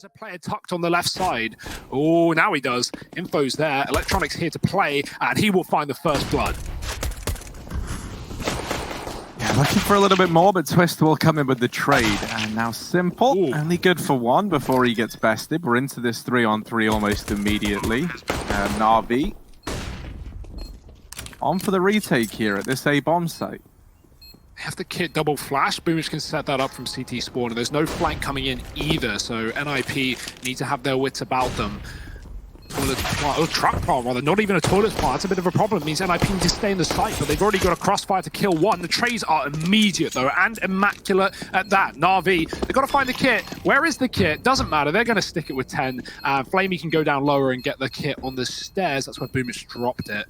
There's a player tucked on the left side. Oh, now he does. Info's there. Electronic's here to play, and he will find the first blood. Yeah, looking for a little bit more, but Twist will come in with the trade. And now Simple, only good for one before he gets bested. We're into this 3-on-3 almost immediately. NAVI on for the retake here at this A bomb site. They have the kit double flash. Boomich can set that up from CT spawn, and there's no flank coming in either, so NiP need to have their wits about them. Truck plant rather, not even a toilet plant. That's a bit of a problem. It means NiP need to stay in the site, but they've already got a crossfire to kill one. The trays are immediate though, and immaculate at that. NAVI, they've got to find the kit. Where is the kit? Doesn't matter. They're going to stick it with 10. Flamey can go down lower and get the kit on the stairs. That's where Boomich dropped it.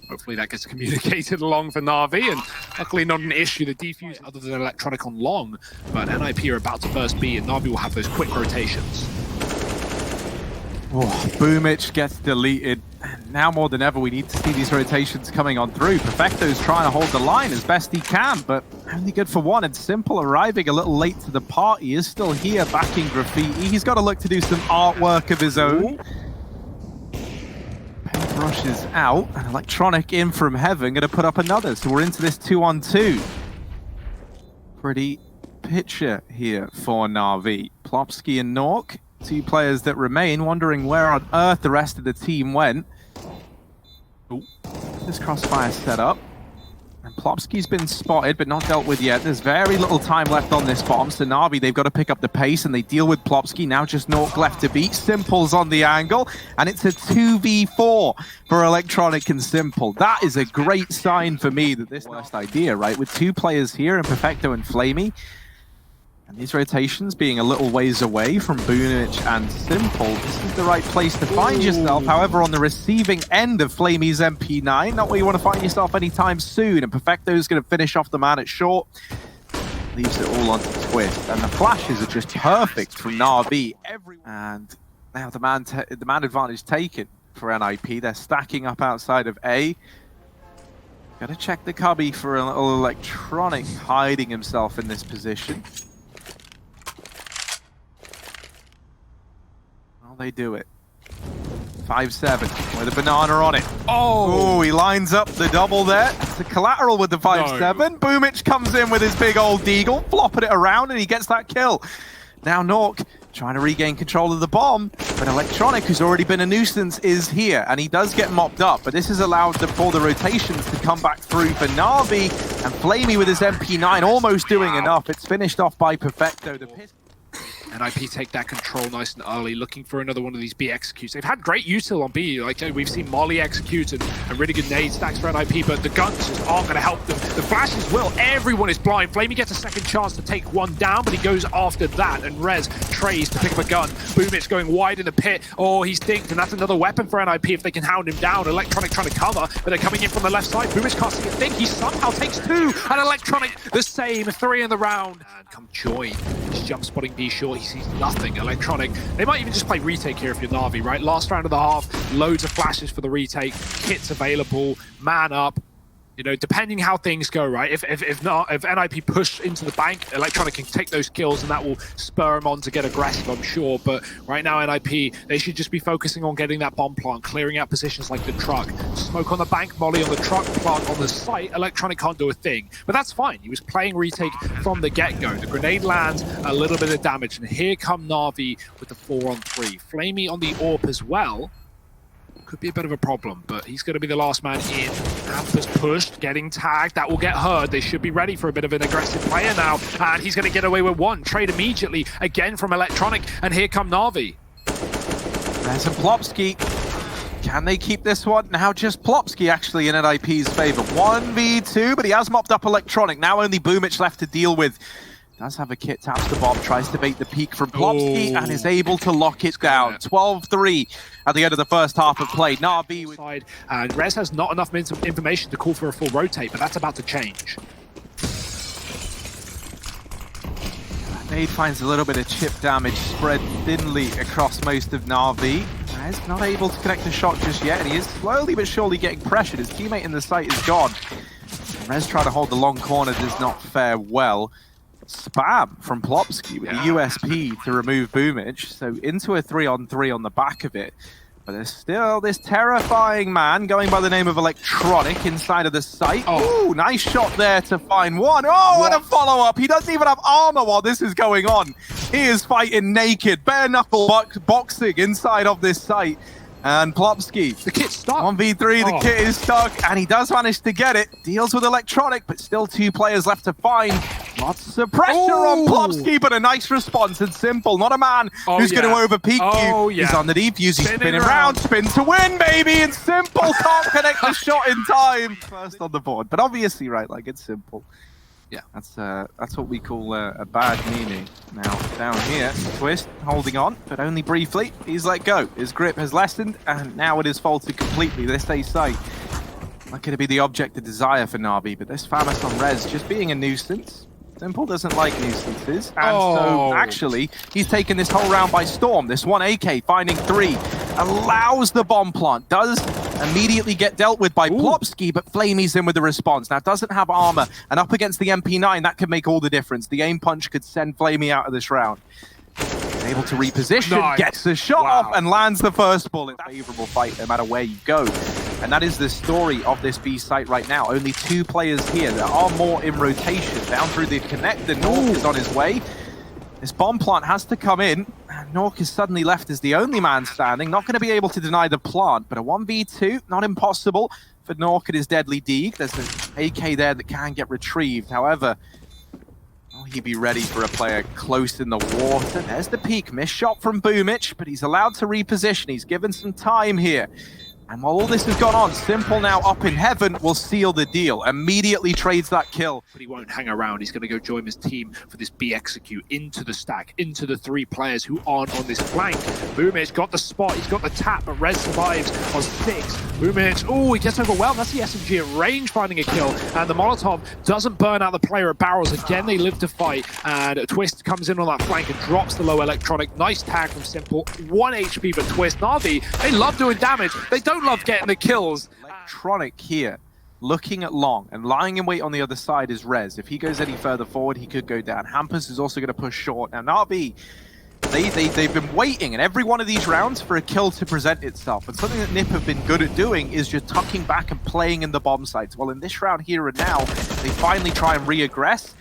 Hopefully that gets communicated along for NAVI, and luckily not an issue. The defuse other than Electronic on long, but NiP are about to burst B, and NAVI will have those quick rotations. Oh, Boomich gets deleted. Now more than ever, we need to see these rotations coming on through. Perfecto's trying to hold the line as best he can, but only good for one. And Simple arriving a little late to the party is still here backing Graffiti. He's got to look to do some artwork of his own. Rushes out, and Electronic in from heaven, going to put up another. So we're into this 2-on-2. Pretty picture here for NAVI. Plopsky and Nork, two players that remain, wondering where on earth the rest of the team went. Ooh. This crossfire set up. And Plopsky's been spotted, but not dealt with yet. There's very little time left on this bomb, so NAVI, they've got to pick up the pace, and they deal with Plopsky. Now just Nork left to beat. Simple's on the angle, and it's a 2v4 for Electronic and Simple. That is a great sign for me that this worst idea, right? With two players here, in Perfecto and Flamey, and these rotations being a little ways away from Boomich and Simple, this is the right place to find yourself. However, on the receiving end of Flamey's MP9, not where you want to find yourself anytime soon. And Perfecto's going to finish off the man at short. Leaves it all onto Twist. And the flashes are just perfect from NAVI. And now the man advantage taken for NiP. They're stacking up outside of A. Gotta check the cubby for a little Electronic hiding himself in this position. They do it. 5-7 with a banana on it. Oh, he lines up the double there. It's a collateral with the 5-7. No. Boomich comes in with his big old deagle, flopping it around, and he gets that kill. Now Nork trying to regain control of the bomb, but Electronic, who's already been a nuisance, is here, and he does get mopped up, but this has allowed for the rotations to come back through for NAVI, and Flamey with his MP9 almost doing enough. It's finished off by Perfecto. The NiP take that control nice and early, looking for another one of these B executes. They've had great util on B, like we've seen Molly execute and really good nade stacks for NiP, but the guns just aren't going to help them. The flashes will. Everyone is blind. Flamey gets a second chance to take one down, but he goes after that, and Rez trays to pick up a gun. Boomich going wide in the pit. Oh, he's dinked, and that's another weapon for NiP if they can hound him down. Electronic trying to cover, but they're coming in from the left side. Boomich can't see a thing. He somehow takes two, and Electronic the same. 3 in the round. And come join. He's jump spotting B short. He sees nothing. Electronic, they might even just play retake here if you're NAVI, right? Last round of the half, loads of flashes for the retake, kits available, man up. You know, depending how things go, right? If NiP push into the bank, Electronic can take those kills, and that will spur them on to get aggressive, I'm sure. But right now, NiP, they should just be focusing on getting that bomb plant, clearing out positions like the truck. Smoke on the bank, Molly on the truck, plant on the site. Electronic can't do a thing, but that's fine. He was playing retake from the get-go. The grenade lands, a little bit of damage, and here come NAVI with the 4-on-3. Flamey on the AWP as well. Could be a bit of a problem, but he's going to be the last man in. Alpha's pushed, getting tagged. That will get heard. They should be ready for a bit of an aggressive player now, and he's going to get away with one. Trade immediately, again from Electronic, and here come NAVI. There's a Plopsky. Can they keep this one? Now just Plopsky actually in NiP's favor. 1v2, but he has mopped up Electronic. Now only Boomich left to deal with. Does have a kit, taps the bomb, tries to bait the peek from Plopsky, and is able to lock it down. 12-3 at the end of the first half of play. NAVI with side, and Rez has not enough information to call for a full rotate, but that's about to change. Nade finds a little bit of chip damage spread thinly across most of NAVI. Rez not able to connect the shot just yet, and he is slowly but surely getting pressured. His teammate in the site is gone. Rez trying to hold the long corner does not fare well. spam from Plopsky with the USP to remove Boomage. So into a 3-on-3 on the back of it. But there's still this terrifying man going by the name of Electronic inside of the site. Oh, ooh, nice shot there to find one. Oh, what a follow-up. He doesn't even have armor while this is going on. He is fighting naked, bare-knuckle boxing inside of this site. And Plopsky, the kit's stuck. 1v3, the kit is stuck, and he does manage to get it. Deals with Electronic, but still 2 players left to find. Lots of pressure on Plopsky, but a nice response. It's simple. Not a man who's going to overpeak you. He's underneath, using spinning round, spin to win, baby. And Simple can't connect the shot in time. First on the board, but obviously, right, like it's simple. Yeah, that's what we call a bad meaning. Now, down here, Twist holding on, but only briefly. He's let go. His grip has lessened, and now it is faulted completely. This A site, not going to be the object of desire for NAVI, but this Famas on Res just being a nuisance. Simple doesn't like nuisances, and so actually, he's taken this whole round by storm. This one AK finding 3, allows the bomb plant, does immediately get dealt with by Plopsky, but Flamey's in with the response. Now, doesn't have armor, and up against the MP9, that could make all the difference. The aim punch could send Flamey out of this round. Able to reposition, gets the shot off, and lands the first bullet. Favorable fight, no matter where you go. And that is the story of this B site right now. Only 2 players here. There are more in rotation. Down through the connect, the Nork is on his way. This bomb plant has to come in. Nork is suddenly left as the only man standing. Not going to be able to deny the plant, but a 1v2, not impossible for Nork at his deadly deeg. There's an AK there that can get retrieved. However, will he be ready for a player close in the water? There's the peak. Missed shot from Boomich, but he's allowed to reposition. He's given some time here. And while all this has gone on, Simple now up in heaven will seal the deal. Immediately trades that kill. But he won't hang around. He's going to go join his team for this B execute into the stack, into the 3 players who aren't on this flank. Boomich got the spot. He's got the tap, but Rez survives on 6. Boomich, oh, he gets overwhelmed. That's the SMG at range finding a kill. And the Molotov doesn't burn out the player at barrels. Again, they live to fight. And Twist comes in on that flank and drops the low Electronic. Nice tag from Simple. 1 HP for Twist. NAVI, they love doing damage. They don't love getting the kills. Electronic here, looking at Long, and lying in wait on the other side is Rez. If he goes any further forward, he could go down. Hampus is also going to push short. Now, NAVI, they've been waiting in every one of these rounds for a kill to present itself. And something that NiP have been good at doing is just tucking back and playing in the bomb sites. Well, in this round here and now, they finally try and re-aggress.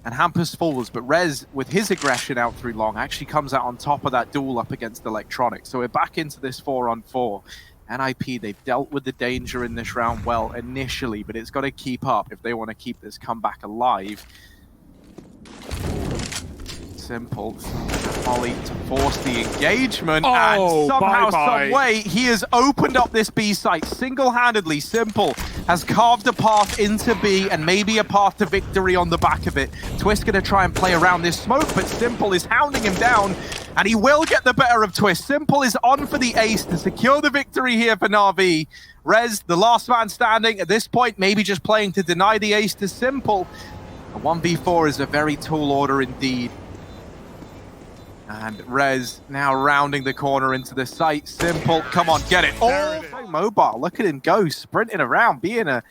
And Hampus falls, but Rez, with his aggression out through Long, actually comes out on top of that duel up against Electronic. So we're back into this 4-on-4. NiP, they've dealt with the danger in this round well initially, but it's got to keep up if they want to keep this comeback alive. Simple. Molly to force the engagement, and somehow, some way, he has opened up this B site single-handedly. Simple has carved a path into B and maybe a path to victory on the back of it. Twist going to try and play around this smoke, but Simple is hounding him down, and he will get the better of Twist. Simple is on for the ace to secure the victory here for NAVI. Rez, the last man standing, at this point, maybe just playing to deny the ace to Simple. A 1v4 is a very tall order indeed. And Rez now rounding the corner into the site. Simple, come on, get it. Oh, so mobile. Look at him go, sprinting around, being a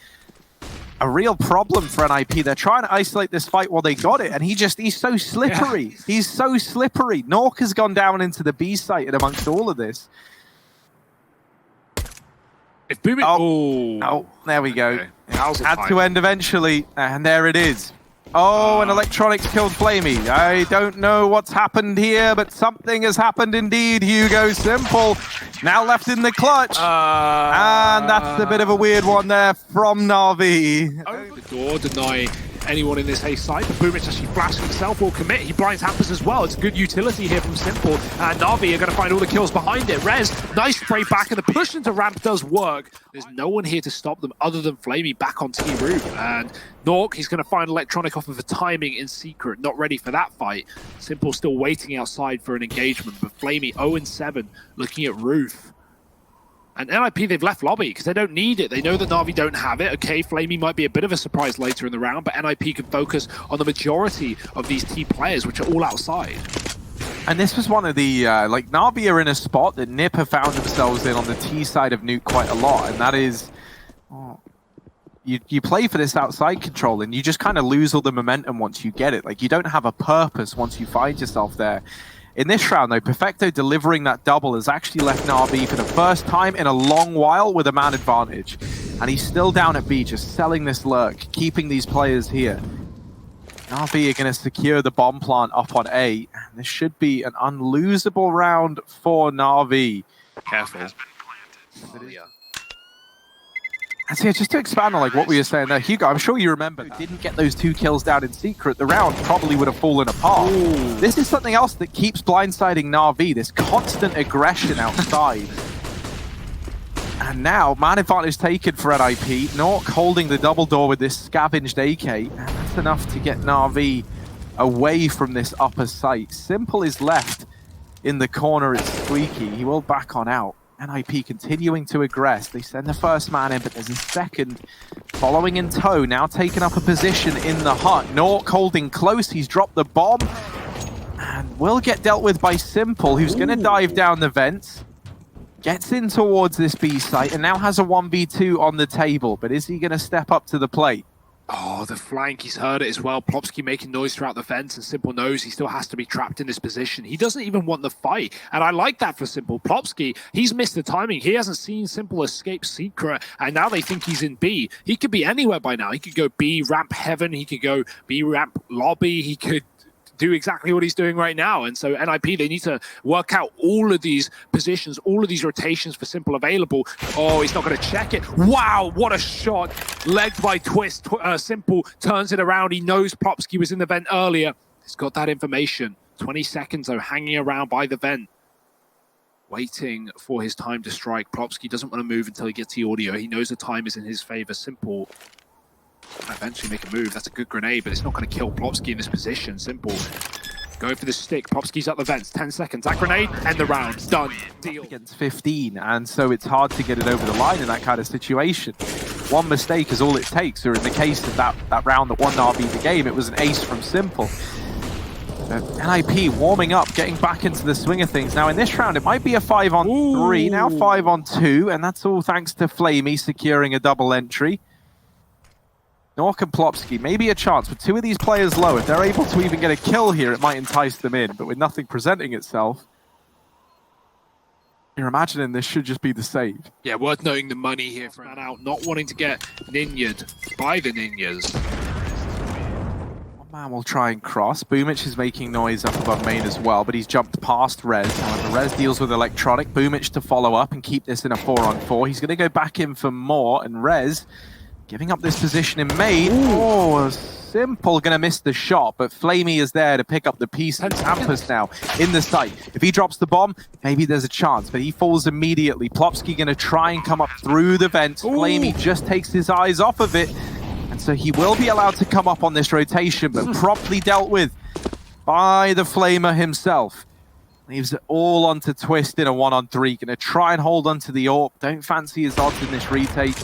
real problem for NiP. They're trying to isolate this fight while they got it, and he's so slippery. Yeah. He's so slippery. Nork has gone down into the B site and amongst all of this. It's booming. Oh, there we go. Okay. Had to end eventually, and there it is. Oh, and Electronics killed Flamey. I don't know what's happened here, but something has happened indeed. Hugo Simple now left in the clutch. And that's a bit of a weird one there from NAVI. Over the door, deny anyone in this haste side. But Boomich actually flashes himself will commit. He blinds Hampus as well. It's good utility here from Simple. And NAVI are going to find all the kills behind it. Rez, nice spray back, and the push into ramp does work. There's no one here to stop them other than Flamey back on T roof. And Nork, he's going to find Electronic off of a timing in secret. Not ready for that fight. Simple still waiting outside for an engagement. But Flamey 0-7 looking at roof. And NiP, they've left lobby because they don't need it. They know that NAVI don't have it. Okay, Flamey might be a bit of a surprise later in the round, but NiP can focus on the majority of these T players, which are all outside. And this was one of the, NAVI are in a spot that NiP have found themselves in on the T side of Nuke quite a lot, and that is... you play for this outside control and you just kind of lose all the momentum once you get it. Like, you don't have a purpose once you find yourself there. In this round, though, Perfecto delivering that double has actually left NAVI for the first time in a long while with a man advantage. And he's still down at B, just selling this lurk, keeping these players here. NAVI are going to secure the bomb plant up on A. And this should be an unlosable round for NAVI. Careful. And so, yeah, just to expand on like what we were saying there, Hugo, I'm sure you remember, didn't get those 2 kills down in secret, the round probably would have fallen apart. Ooh. This is something else that keeps blindsiding NAVI, this constant aggression outside. And now, man advantage taken for NiP. Nork holding the double door with this scavenged AK. And that's enough to get NAVI away from this upper site. Simple is left in the corner, it's Squeaky. He will back on out. NiP continuing to aggress. They send the first man in, but there's a second following in tow. Now taking up a position in the hut. Nork holding close. He's dropped the bomb. And will get dealt with by Simple, who's going to dive down the vents. Gets in towards this B site and now has a 1v2 on the table. But is he going to step up to the plate? Oh, the flank, he's heard it as well. Plopsky making noise throughout the fence, and Simple knows he still has to be trapped in this position. He doesn't even want the fight, and I like that for Simple. Plopsky, he's missed the timing. He hasn't seen Simple escape secret, and now they think he's in B. He could be anywhere by now. He could go B ramp heaven, he could go B ramp lobby, he could do exactly what he's doing right now. And so NiP, they need to work out all of these positions, all of these rotations for Simple available. Oh, he's not going to check it. Wow, what a shot. Legged by Twist. Simple turns it around. He knows Plopsky was in the vent earlier. He's got that information. 20 seconds, though, hanging around by the vent, waiting for his time to strike. Plopsky doesn't want to move until he gets the audio. He knows the time is in his favor. Simple eventually make a move. That's a good grenade, but it's not going to kill Plopsky in this position. Simple going for the stick. Plopsky's up the vents. 10 seconds. That grenade, end the round. Done. Deal. Against 15, and so it's hard to get it over the line in that kind of situation. One mistake is all it takes, or in the case of that round that won NAVI the game, it was an ace from Simple. NiP warming up, getting back into the swing of things. Now in this round, it might be a 5-on-3, now 5-on-2, and that's all thanks to Flamey securing a double entry. Nork and Plopsky, maybe a chance with 2 of these players low. If they're able to even get a kill here, it might entice them in, but with nothing presenting itself, you're imagining this should just be the save. Yeah, worth noting the money here for out, not wanting to get ninja'd by the ninjas. One man will try and cross. Boomich is making noise up above main as well, but he's jumped past Rez. However, Rez deals with electronic. Boomich to follow up and keep this in a 4-on-4. He's going to go back in for more, and Rez giving up this position in main. Oh, Simple going to miss the shot, but Flamey is there to pick up the pieces. Hampus now in the site. If he drops the bomb, maybe there's a chance, but he falls immediately. Plopsky going to try and come up through the vents. Flamey just takes his eyes off of it, and so he will be allowed to come up on this rotation, but promptly dealt with by the Flamer himself. Leaves it all onto Twist in a 1-on-3. Going to try and hold onto the AWP. Don't fancy his odds in this retake.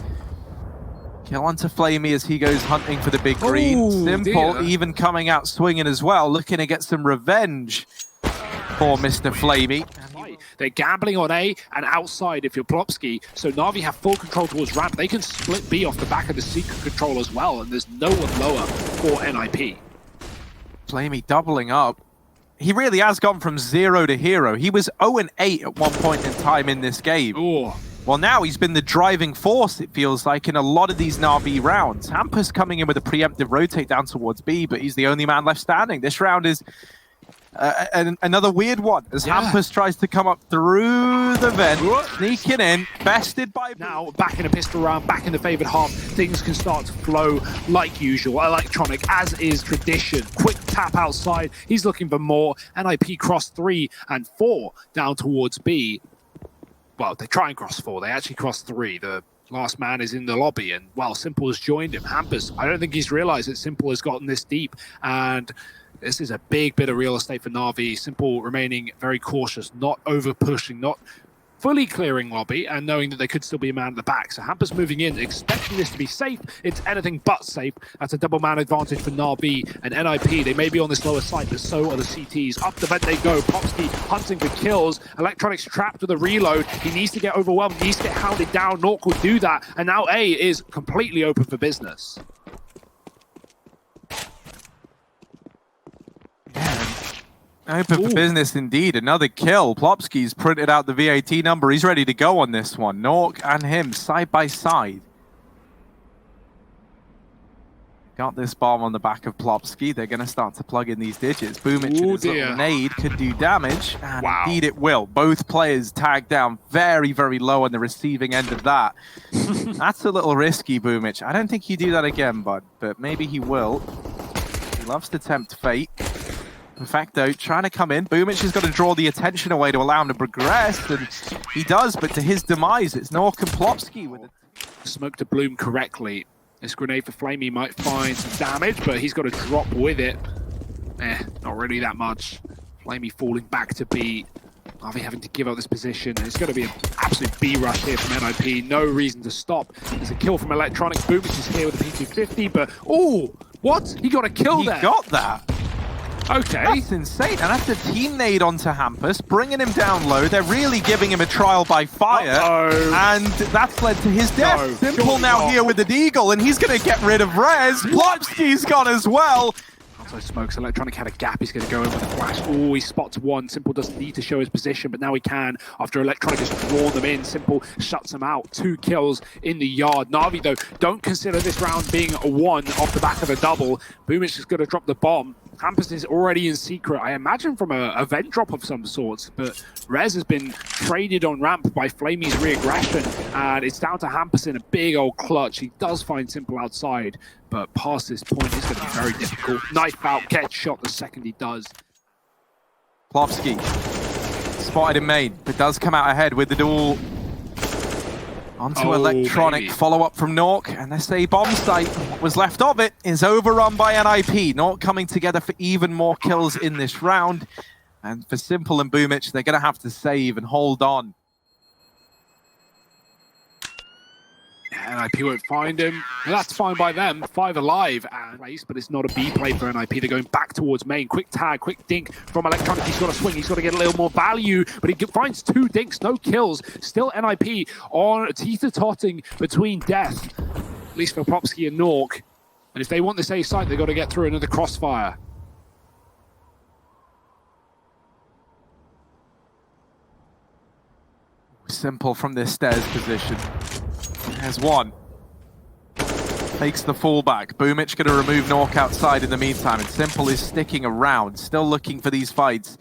Kill onto Flamey as he goes hunting for the big green. Ooh, Simple dear. even coming out swinging as well, looking to get some revenge for Mr. Flamey. They're gambling on A and outside if you're Plopsky, so NAVI have full control towards ramp. They can split B off the back of the secret control as well, and there's no one lower for NiP. Flamey doubling up. He really has gone from 0 to hero. He was 0-8 at one point in time in this game. Ooh. Well, now he's been the driving force, it feels like, in a lot of these NAVI rounds. Hampus coming in with a preemptive rotate down towards B, but he's the only man left standing. This round is another weird one, as Hampus tries to come up through the vent, sneaking in, bested by... Now, back in a pistol round, back in the favored half, things can start to flow like usual. Electronic, as is tradition. Quick tap outside, he's looking for more. NiP cross 3 and 4 down towards B. Well, they try and cross 4. They actually cross 3. The last man is in the lobby, and, well, Simple has joined him. Hampus, I don't think he's realized that Simple has gotten this deep, and this is a big bit of real estate for NAVI. Simple remaining very cautious, not over-pushing, not fully clearing lobby and knowing that there could still be a man at the back. So Hampus moving in, expecting this to be safe. It's anything but safe. That's a double man advantage for NAVI and NiP. They may be on this lower side, but so are the CTs. Up the vent they go. Popsky hunting for kills. Electronics trapped with a reload. He needs to get overwhelmed, needs to get hounded down. Nork will do that, and now A is completely open for business. Open for business indeed. Another kill. Plopsky's printed out the VAT number. He's ready to go on this one. Nork and him side by side. Got this bomb on the back of Plopsky. They're going to start to plug in these digits. Boomich and his little nade could do damage. And indeed it will. Both players tagged down very, very low on the receiving end of that. That's a little risky, Boomich. I don't think you do that again, bud. But maybe he will. He loves to tempt fate. Perfecto trying to come in. Boomich has got to draw the attention away to allow him to progress, and he does, but to his demise, it's Nork and Plopsky with it. Smoke to bloom correctly. This grenade for Flamey might find some damage, but he's got to drop with it. Not really that much. Flamey falling back to B. NAVI having to give up this position. It's going to be an absolute B rush here from NiP. No reason to stop. There's a kill from Electronics. Boomich is here with a P250, but what? He got a kill there. He got that. Okay. That's insane. And after team nade onto Hampus, bringing him down low, they're really giving him a trial by fire. And that's led to his death. Simple now here with the Deagle, and he's going to get rid of Rez. Plopsky's gone as well. Also smokes. Electronic had a gap. He's going to go in with a flash. He spots one. Simple doesn't need to show his position, but now he can. After Electronic has drawn them in, Simple shuts him out. 2 kills in the yard. NAVI, though, don't consider this round being a 1 off the back of a double. Boomich is going to drop the bomb. Hampus is already in secret, I imagine from a vent drop of some sort, but Rez has been traded on ramp by Flamey's re-aggression, and it's down to Hampus in a big old clutch. He does find Simple outside, but past this point, it's going to be very difficult. Knife out, gets shot the second he does. Plopsky spotted in main, but does come out ahead with the duel. Onto Electronic, baby. Follow-up from Nork, and they say bomb site. What was left of it is overrun by NiP. Nork coming together for even more kills in this round. And for Simple and Boomich, they're going to have to save and hold on. NiP won't find him. Well, that's fine by them. 5 alive and race, but it's not a B play for NiP. They're going back towards main. Quick tag, quick dink from Electronic. He's got to swing. He's got to get a little more value, but he finds 2 dinks, no kills. Still NiP on teeter-totting between death, at least for Plopsky and Nork. And if they want this A site, they've got to get through another crossfire. Simple from this stairs position. There's one. Takes the fallback. Boomich going to remove Nork outside in the meantime, and Simple is sticking around, still looking for these fights.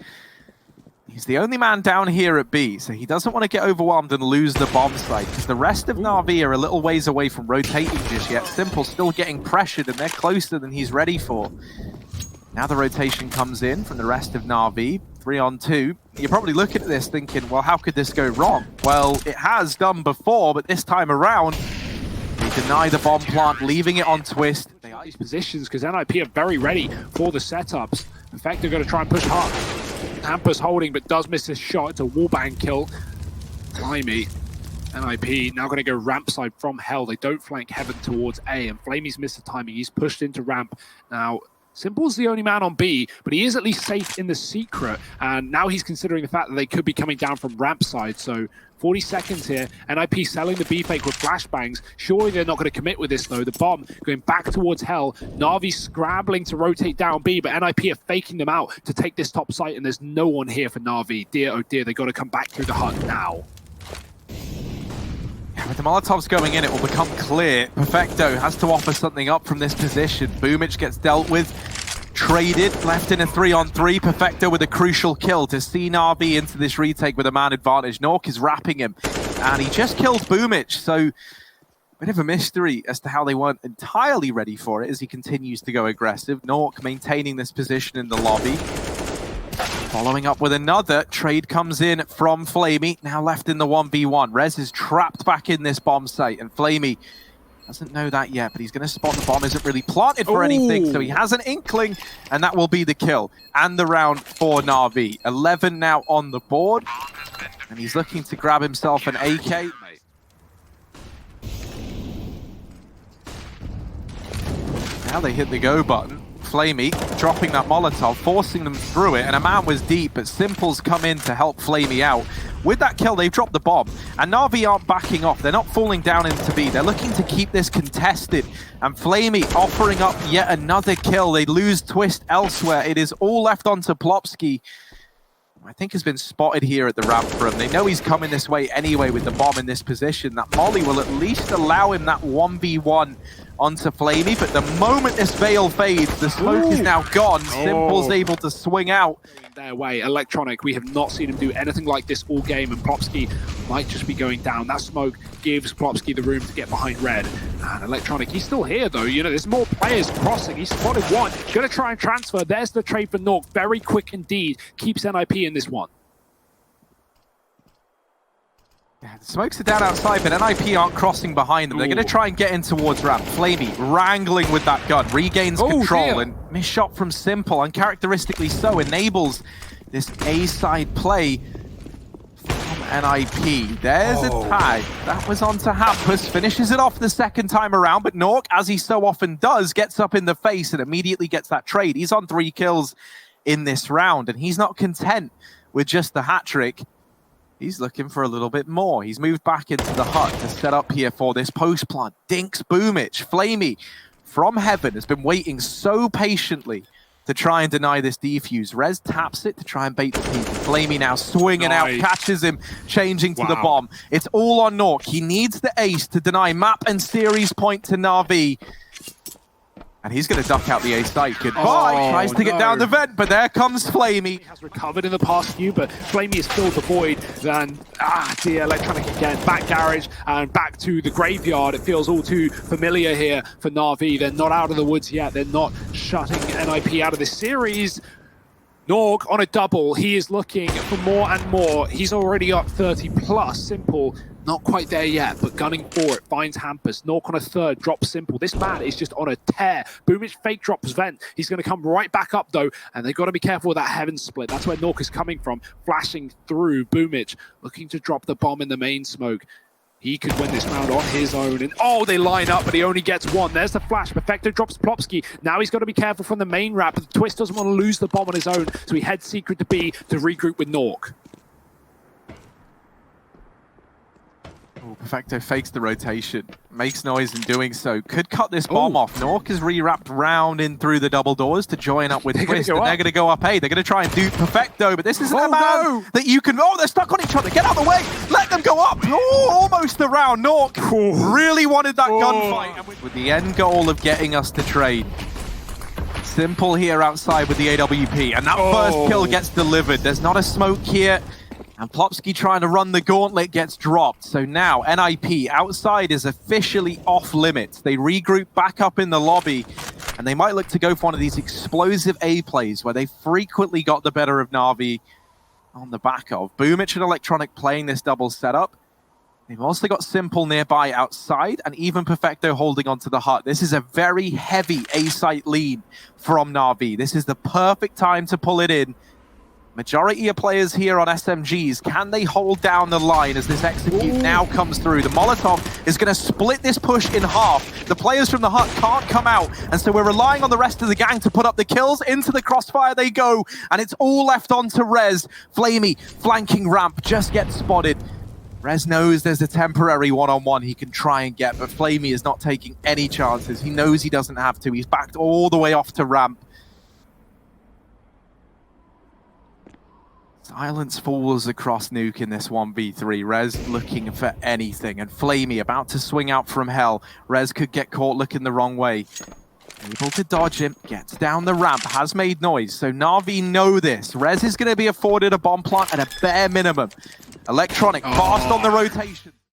He's the only man down here at B, so he doesn't want to get overwhelmed and lose the bomb site, because the rest of NAVI are a little ways away from rotating just yet. Simple still getting pressured, and they're closer than he's ready for. Now the rotation comes in from the rest of NAVI. 3-on-2. You're probably looking at this thinking, well, how could this go wrong? Well, it has done before, but this time around, they deny the bomb plant, leaving it on twist. They are these positions because NiP are very ready for the setups. In fact, they're going to try and push hard. Hampus holding, but does miss his shot. It's a wallbang kill. Flamey. NiP now going to go ramp side from hell. They don't flank heaven towards A, and Flamey's missed the timing. He's pushed into ramp. Now, Simple's the only man on B, but he is at least safe in the secret, and now he's considering the fact that they could be coming down from ramp side, so 40 seconds here. NiP selling the B fake with flashbangs. Surely they're not going to commit with this, though. The bomb going back towards hell. NAVI scrambling to rotate down B, but NiP are faking them out to take this top site, and there's no one here for NAVI. Dear, oh dear, they've got to come back through the hut now. With the Molotovs going in, it will become clear. Perfecto has to offer something up from this position. Boomich gets dealt with, traded, left in a 3-on-3. Perfecto with a crucial kill to see NAVI into this retake with a man advantage. Nork is wrapping him, and he just kills Boomich. So, bit of a mystery as to how they weren't entirely ready for it as he continues to go aggressive. Nork maintaining this position in the lobby. Following up with another, trade comes in from Flamey, now left in the 1v1. Rez is trapped back in this bomb site, and Flamey doesn't know that yet, but he's going to spot the bomb isn't really planted for anything, so he has an inkling, and that will be the kill. And the round for NAVI. 11 now on the board. And he's looking to grab himself an AK. Now they hit the go button. Flamey dropping that Molotov, forcing them through it, and a man was deep, but Simple's come in to help Flamey out. With that kill, they've dropped the bomb, and NAVI aren't backing off. They're not falling down into B. They're looking to keep this contested, and Flamey offering up yet another kill. They lose Twist elsewhere. It is all left onto Plopski. I think has been spotted here at the ramp for him. They know he's coming this way anyway with the bomb in this position. That molly will at least allow him that 1v1 onto Flamey, but the moment this veil fades, the smoke is now gone. Simple's able to swing out. Their way, Electronic, we have not seen him do anything like this all game, and Plopski might just be going down. That smoke gives Plopski the room to get behind Red. And Electronic, he's still here though, you know, there's more players crossing. He spotted one, gonna try and transfer. There's the trade for Nork, very quick indeed. Keeps NiP in this one. Yeah, the smokes are down outside, but NiP aren't crossing behind them. They're going to try and get in towards ramp. Flamey wrangling with that gun, regains control, and missed shot from Simple, uncharacteristically so, enables this A-side play from NiP. There's a tag. That was onto Hampus, finishes it off the second time around, but Nork, as he so often does, gets up in the face and immediately gets that trade. He's on 3 kills in this round, and he's not content with just the hat trick. He's looking for a little bit more. He's moved back into the hut to set up here for this post plant. Dinks Boomich. Flamey from heaven has been waiting so patiently to try and deny this defuse. Rez taps it to try and bait the people. Flamey now swinging out, catches him, changing to the bomb. It's all on Nork. He needs the ace to deny map and series point to NAVI. And he's going to duck out the A site. Goodbye. Tries to get down the vent, but there comes Flamey. He has recovered in the past few, but Flamey has filled the void. Then, dear, Electronic again. Back garage and back to the graveyard. It feels all too familiar here for NAVI. They're not out of the woods yet. They're not shutting NiP out of this series. Norg on a double. He is looking for more and more. He's already up 30 plus. Simple. Not quite there yet, but gunning for it. Finds Hampus. Nork on a third. Drops Simple. This man is just on a tear. Boomich fake drops Vent. He's going to come right back up, though. And they've got to be careful with that heaven split. That's where Nork is coming from. Flashing through. Boomich looking to drop the bomb in the main smoke. He could win this round on his own. And they line up, but he only gets one. There's the flash. Perfecto drops Plopski. Now he's got to be careful from the main wrap. The Twist doesn't want to lose the bomb on his own, so he heads secret to B to regroup with Nork. Perfecto fakes the rotation, makes noise in doing so. Could cut this bomb off. Nork is re-wrapped round in through the double doors to join up with Twist, and they're going to go up A. They're going to try and dupe Perfecto, but this isn't a man that you can... they're stuck on each other. Get out of the way. Let them go up. Almost around. Nork really wanted that gunfight. With the end goal of getting us to trade. Simple here outside with the AWP, and that first kill gets delivered. There's not a smoke here. And Plopski trying to run the gauntlet gets dropped. So now NiP outside is officially off limits. They regroup back up in the lobby, and they might look to go for one of these explosive A plays where they frequently got the better of NAVI on the back of. Boomich and Electronic playing this double setup. They've also got Simple nearby outside, and even Perfecto holding onto the hut. This is a very heavy A-site lead from NAVI. This is the perfect time to pull it in. Majority of players here on SMGs, can they hold down the line as this execute now comes through? The Molotov is going to split this push in half. The players from the hut can't come out, and so we're relying on the rest of the gang to put up the kills. Into the crossfire they go, and it's all left on to Rez. Flamey flanking ramp, just gets spotted. Rez knows there's a temporary one-on-one he can try and get, but Flamey is not taking any chances. He knows he doesn't have to. He's backed all the way off to ramp. Silence falls across Nuke in this 1v3. Rez looking for anything, and Flamey about to swing out from hell. Rez could get caught looking the wrong way. Able to dodge him, gets down the ramp, has made noise, so NAVI know this. Rez is going to be afforded a bomb plant at a bare minimum. Electronic fast on the rotation.